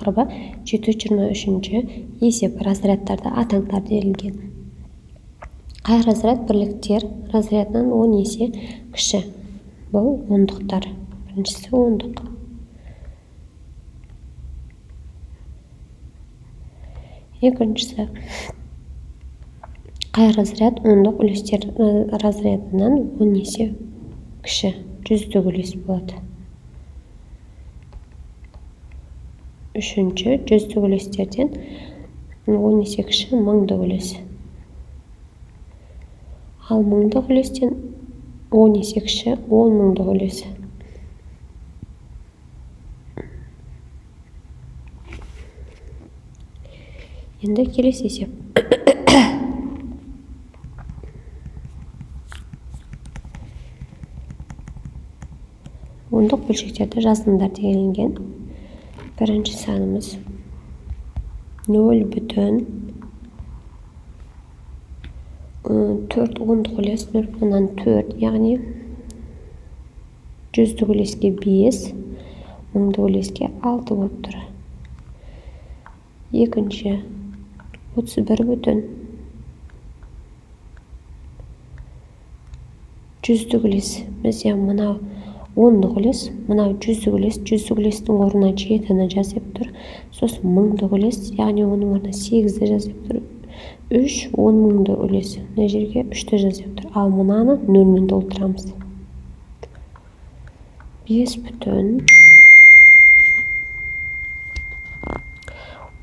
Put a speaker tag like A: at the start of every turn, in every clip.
A: тақырыбы 723 есеп разрядтарда атаңдар берілген. Қай разряд бірліктер разрядынан 10 есе кіші? Бұл ондықтар. Біріншісі ондық. Екіншісі қай разряд ондық үлестер разрядынан 10 есе кіші? Жүздік үлес болады. Үшінші жүздік үлестерден 10 есе кіші мыңдық үлес. Ал мыңдық үлестен 10 есе кіші 10 мыңдық үлес. Енді келесі есеп. Ондық бөлшектерді жазыңдар делінген. Бірінші санымыз 0,4 ондық үлес 0,4, яғни жүздік үлеске 5, мыңдық үлеске 6 болып тұр. Екінші 31 жүздік үлес. Бізде мынау ондық үлес, мынау жүздік үлес, жүздік үлестің орнына 7-ні жазып тұр. Сосын мыңдық үлес, яғни оның орнына 8-ді жазып тұр. 3 10 мыңдық үлес. Мына жерге 3-ті жазып тұр. Ал мынаны 0-мен толтырамыз. 5 бүтін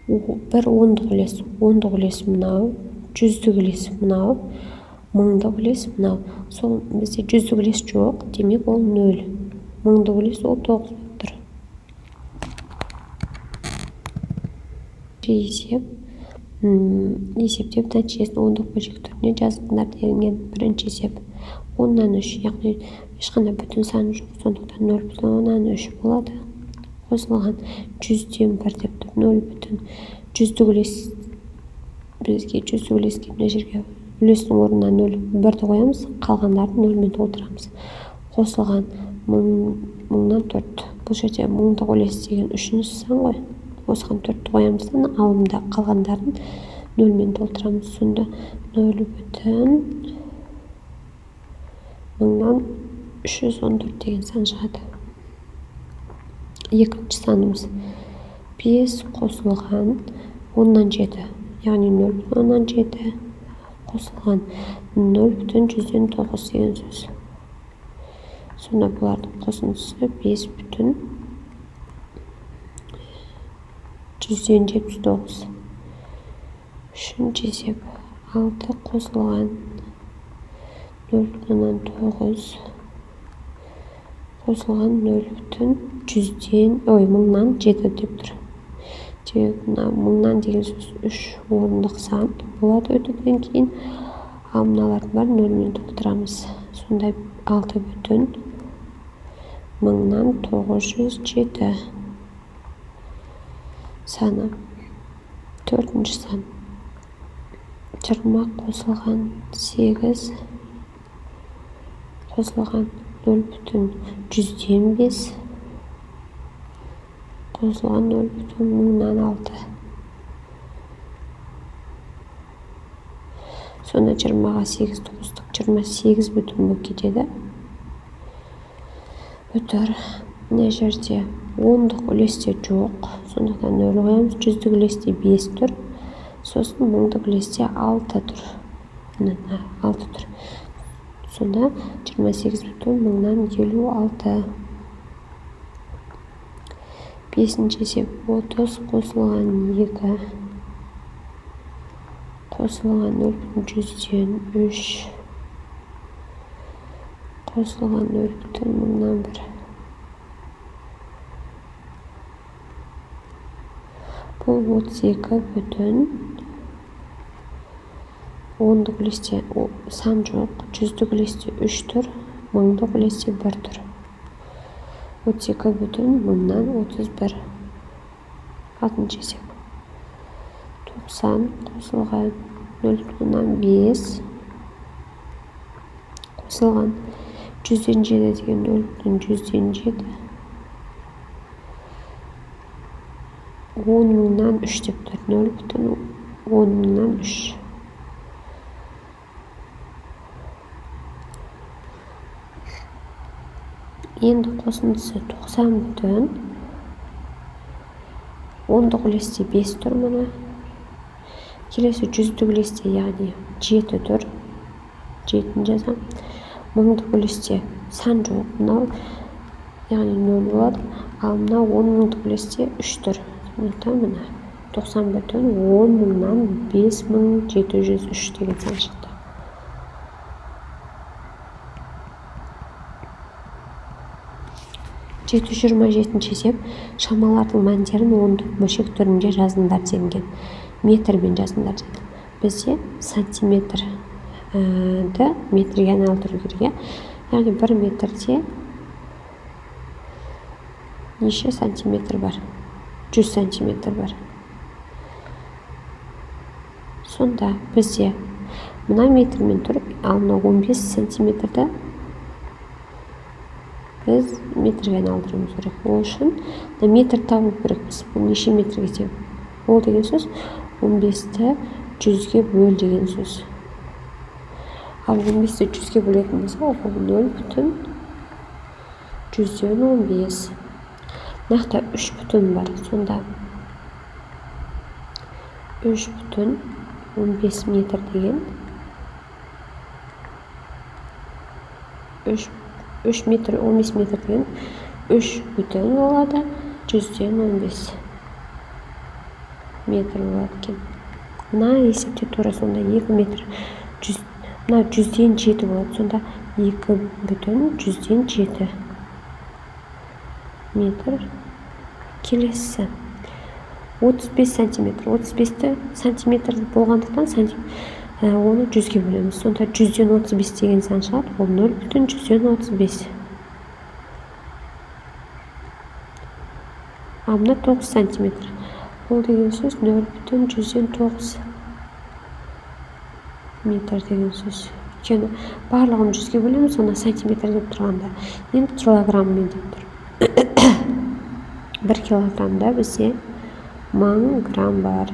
A: 1 ондық үлес. Ондық үлес мынау, жүздік үлес мынау, мыңдық үлес мынау. Сол бізде жүздік үлес жоқ, демек ол 0. Мыңдық үлес ол 9 болып тұр. Есептеп нәтижесін ондық бөлшек түріне жазыңдар делінген. Бірінші есеп 10-нан 3, яғни ешқандай бүтін сан жоқ, сондықтан 0,10-3 болады. Қосылған 100-ден 1 деп тұр, 0 бүтін. Жүздік үлес, бізге жүздік үлеске мына жерге үлестің орнына 0, 1-ді қоямыз, қалғандарын 0-мен толтырамыз. Қосылған мыңнан 4. Бұл жерде мыңдық үлес деген 3-ші сан ғой. Осыған 4-ті қоямыз, алымда қалғандарын 0-мен толтырамыз. Сонда 0 бүтін мыңнан 314 деген сан шығады. Екінші санымыз 5 қосылған 10-нан 7, яғни 0,10-нан 7 қосылған 0,100-ден 9 деген сөз. Сонда бұлардың қосындысы 5 бүтін 100-ден 79. Үшінші есеп 6 қосылған 0,9 қосылған 0,100-ден мыңнан 7 деп тұр. Мыңнан деген сөз 3 орындық сан болады өтуден кейін. Ал мыналардың бар 0-мен толтырамыз. Сонда 6 бүтін мыңнан 907 саны. Төртінші сан 20 қосылған 8 қосылған 0,100-ден 5 қосылған 0,1000-нан 6. Сонда 20-ға 8-ді қостық, 28 бүтін болып кетеді. Бүтір. Мына жерде ондық үлесте жоқ, сондықтан 0 қоямыз. Жүздік үлесте 5 тұр, сосын мыңдық үлесте 6 тұр. 6 тұр. Сонда 28 бүтін мыңнан 56. Бесінші есеп 30 қосылған 2 қосылған 0,100-ден 3 қосылған 0,1000-нан 1. Бұл 32 бүтін ондық үлесте сан жоқ, жүздік үлесте 3 тұр, мыңдық үлесте 1 тұр. 32 бүтін мыңнан 31. Алтыншы есеп 90 қосылған 0,5 қосылған 100-ден 7 деген 0,100-ден 7 10 мыңнан 3 деп тұр. 0,10 мыңнан 3. Енді қосындысы 90 бүтін. 10-ды үлесте 5 тұр мұны. Келесі 100-ді үлесте, яғни 7 тұр. 7-ні жазам. 1000-ды үлесте сан жоқ. Мынау, яғни 0 болады. Ал мынау 10 мыңды үлесте 3 тұр. Сондықтан мына 90 бүтін 10 мыңнан 5703 деген сан шықты. Жеті 27-ші есеп шамалардың мәндерін ондық бөлшек түрінде жазыңдар делінген. Метрмен жазыңдар деді. Бізде сантиметрді метрге айналдыру керек. Яғни 1 метрде неше сантиметр бар? 100 сантиметр бар. Сонда бізде мына метрмен тұрып, ал мына 15 сантиметрді біз метрге айналдыруымыз керек. Ол үшін метр табу керекпіз. Бұл неше метрге тең? Ол деген сөз 15-ті 100-ге бөл деген сөз. Ал 15-ті 100-ге бөлетін болса, ол 0,100-15. Нақты 3 бүтін бар. Сонда 3,15 метр деген 3 метр 15 метр деген 3 бүтін болады. 100-15 метр болады екен. Мына есепте тура сонда 2 метр 100, мына 100-ден 7 болады. Сонда 2 бүтін 100-ден 7 метр. Келесі 35 сантиметр. 35-ті сантиметр болғандықтан оны 100-ге бөлеміз. Сонда 100-ден 35 деген сан шығады. Ол 0,100-ден 35. Ал мына 9 сантиметр. Ол деген сөз 0,100-ден 9 метр деген сөз. Өйткені барлығын 100-ге бөлеміз, сонда сантиметр деп тұрғанда. Енді килограмммен деп тұр. 1 килограммда бізде 1000 грамм бар.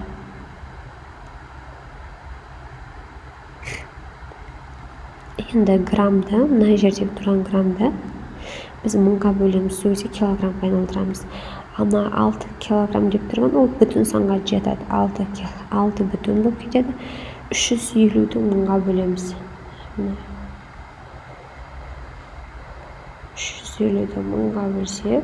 A: Енді граммды, мына жердегі тұрған граммды біз 1000-ға бөлеміз, сол кезде килограммға айналдырамыз. Ал мына 6 килограмм деп тұрған, ол бүтін санға жетеді. 6 бүтін болып кетеді. 350-ді 1000-ға бөлеміз. 350-ді 1000-ға бөлсек,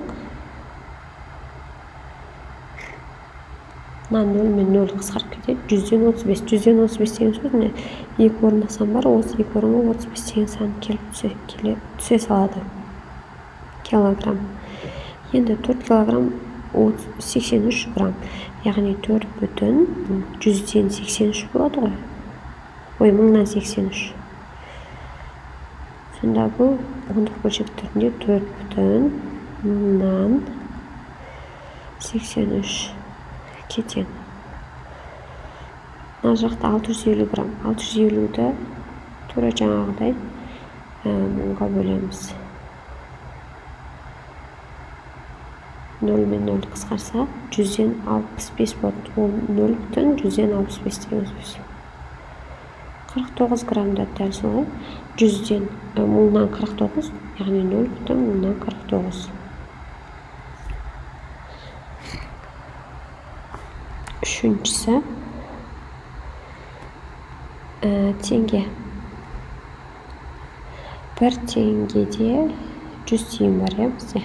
A: мына 0 мен 0 қысқарып кетеді. 100-ден 35. 100-ден 35 деген сөз, міне 2 орынға сан бар. Осы 2 орынға 35 деген сан келіп түсе салады. Килограмм. Енді 4 килограмм 83 грамм. Яғни 4 бүтін 100-ден 83 болады ғой. Ой, 1000-нан 83. Сонда бұл ондық бөлшек түрінде 4 бүтін 1000-нан 83 кетен. Мына жақта 650 грамм. 650-ді тура жаңағыдай 1000-ға бөлеміз. 0 мен 0 қысқарса 100-ден 65 болады. Ол 0 бүтін 100-ден 65 деген сөз. 49 граммда дәл солай. 100-ден 1000-нан 49, яғни 0 бүтін 1000-нан 49. Үшіншісі теңге. 1 теңгеде 100 тиын бар, бізде.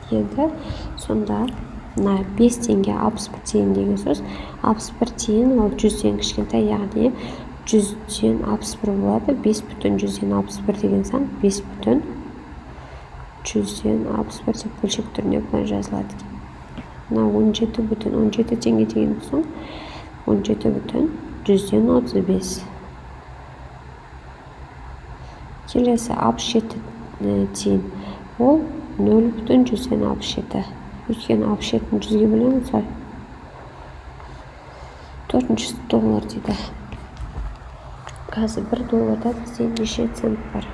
A: Енді сонда мына 5 теңге 61 тиын деген сөз. 61 тиын ол 100-ден кішкентай, яғни 100-ден 61 болады. 5 бүтін 100-ден 61 деген сан 5 бүтін 100-ден 61 деп бөлшек түріне бұлай жазылады. мына 17,17 теңге деген соң 17,135. Келесі 67 тиын. Ол 0,167. Өйткені 67-ні 100-ге бөлеміз ғой. Төртіншісі доллар дейді. Қазір 1 долларда бізде неше цент бар?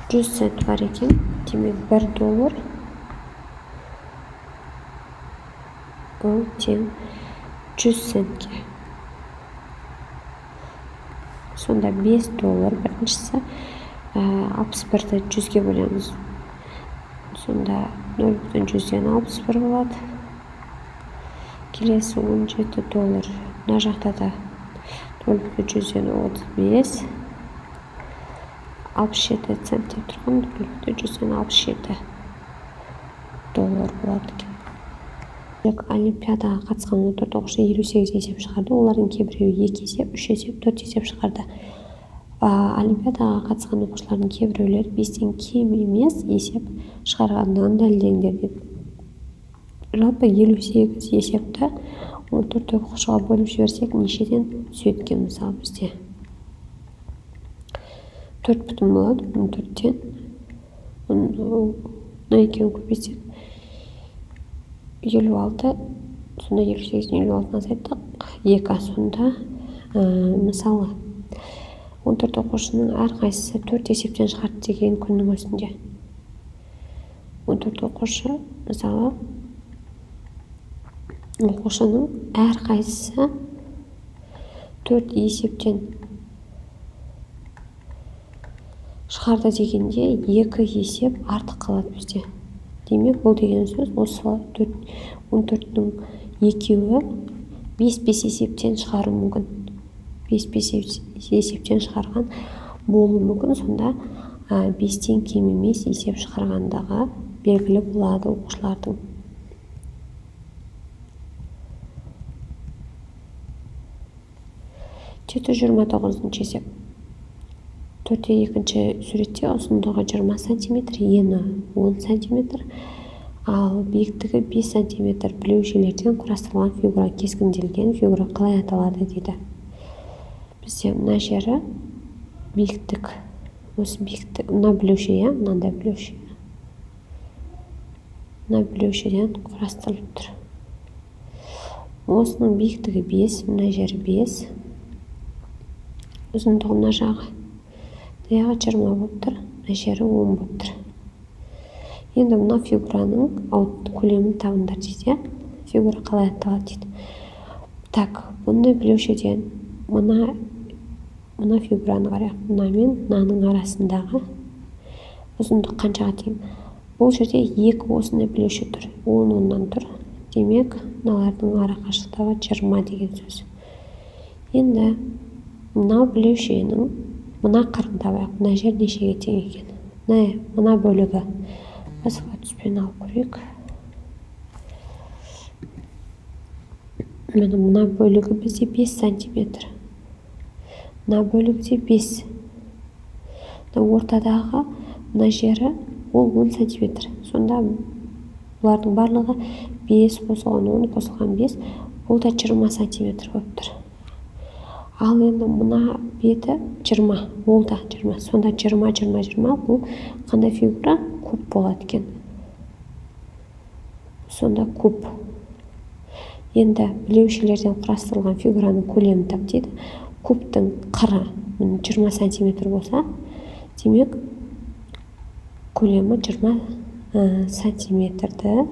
A: $100 цент бар екен. Демек 1 доллар ол тең 100 центке. Сонда 5 доллар біріншісі 61-ді 100-ге бөлеміз. Сонда 0,161 болады. Келесі 17 доллар. Мына жақта да 0,135. 67 цент деп тұрған 0,167 доллар болады екен. Олимпиадаға қатысқан 14 оқушы 58 есеп шығарды. Олардың кейбіреуі 2 есеп, 3 есеп, 4 есеп шығарды. Олимпиадаға қатысқан оқушылардың кейбіреулері 5-тен кем емес есеп шығарғандығын дәлелдеңдер дейді. Жалпы 58 есепті 14 оқушыға бөліп жіберсек, нешеден түседі екен мысалы бізде? 4 бүтін болады. 14-тен мына екеуін көбейтсек 56, сонда 58-ден 56-ны азайттық 2. Сонда мысалы 14 оқушының әрқайсысы 4 есептен шығарды деген күннің өзінде 14 оқушы, мысалы оқушының әрқайсысы 4 есептен шығарды дегенде 2 есеп артық қалады бізде. Демек, бұл деген сөз осы 14-ның екеуі 5 есептен шығару мүмкін. 5 есептен шығарған болу мүмкін. Сонда 5-тен кем емес есеп шығарғандағы белгілі болады оқушылардың. 729 есеп. 4-2 суретте ұзындығы 20 см, ені 10 см, ал биіктігі 5 см білеушелерден құрастырылған фигура кескінделген фигура қалай аталады дейді. Бізде мына жері биіктік. Осы биіктік, мына білеуше, мынандай білеуше. Мына білеушеден құрастырылып тұр. Осының биіктігі 5, мына жері 5. Ұзындығы мына жағы 20 болып тұр, мына жері 10 болып тұр. Енді мына фигураның көлемін табыңдар дейді. Фигура қалай аталады дейді. Так, бұны білеушеден мына фигураны қарайық. Мына мен мынаның арасындағы ұзындық қаншаға тең? Бұл жерде 2 осындай білеуші тұр. 10-10-нан тұр. Демек, мыналардың ара қашықтығы 20 деген сөз. Енді мына білеушенің мына қырын табайық. Мына жер нешеге тең екен? Мына бөлігі. Басқа түспен алып көрейік. Мына бөлігі бізде 5 см. Мына бөлігі 5. Ортадағы мына жері ол 10 см. Сонда бұлардың барлығы 5 қосылған 10 қосылған 5. Бұл да 20 см болып тұр. Ал енді мына беті 20, ол да 20. Сонда 20 бұл қандай фигура? Куб болады екен. Сонда куб. Енді білеушелерден құрастырылған фигураның көлемін тап дейді. Кубтың қыры 20 см болса, демек көлемі 20 сантиметрді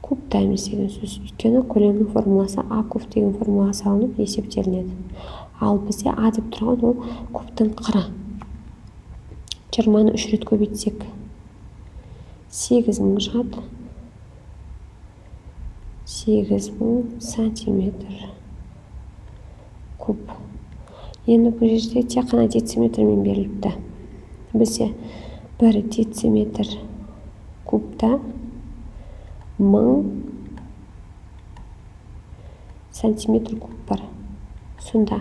A: кубтаймыз деген сөз. Өйткені көлемнің формуласы А куб деген формулаға салынып есептелінеді. Ал бізде А деп тұрған ол кубтың қыры. 20-ны 3 рет көбейтсек 8000 шығады. 8000 сантиметр куб. Енді бұл жерде тек қана дециметрмен беріліпті. Бізде 1 дециметр кубта 1000 сантиметр куб бар. Сонда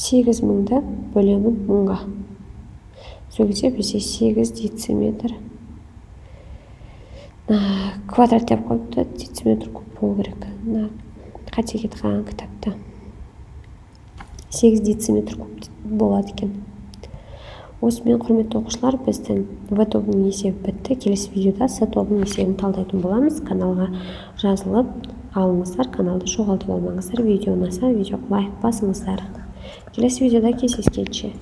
A: 8.000-ді бөлемін 1000-ға. Сол кезде бізде 8 дециметр квадрат деп қойыпты, дециметр куб болу керек. Қате кеткен кітапта 8 дециметр куб болады екен. Осымен құрметті оқушылар, біздің В тобының есебі бітті. Келесі видеода С тобының есебін талдайтын боламыз. Каналға жазылып алыңыздар, каналды жоғалтып алмаңыздар. Видео ұнаса, видеоға лайк басыңыздар. Келесі видеода кездескенше.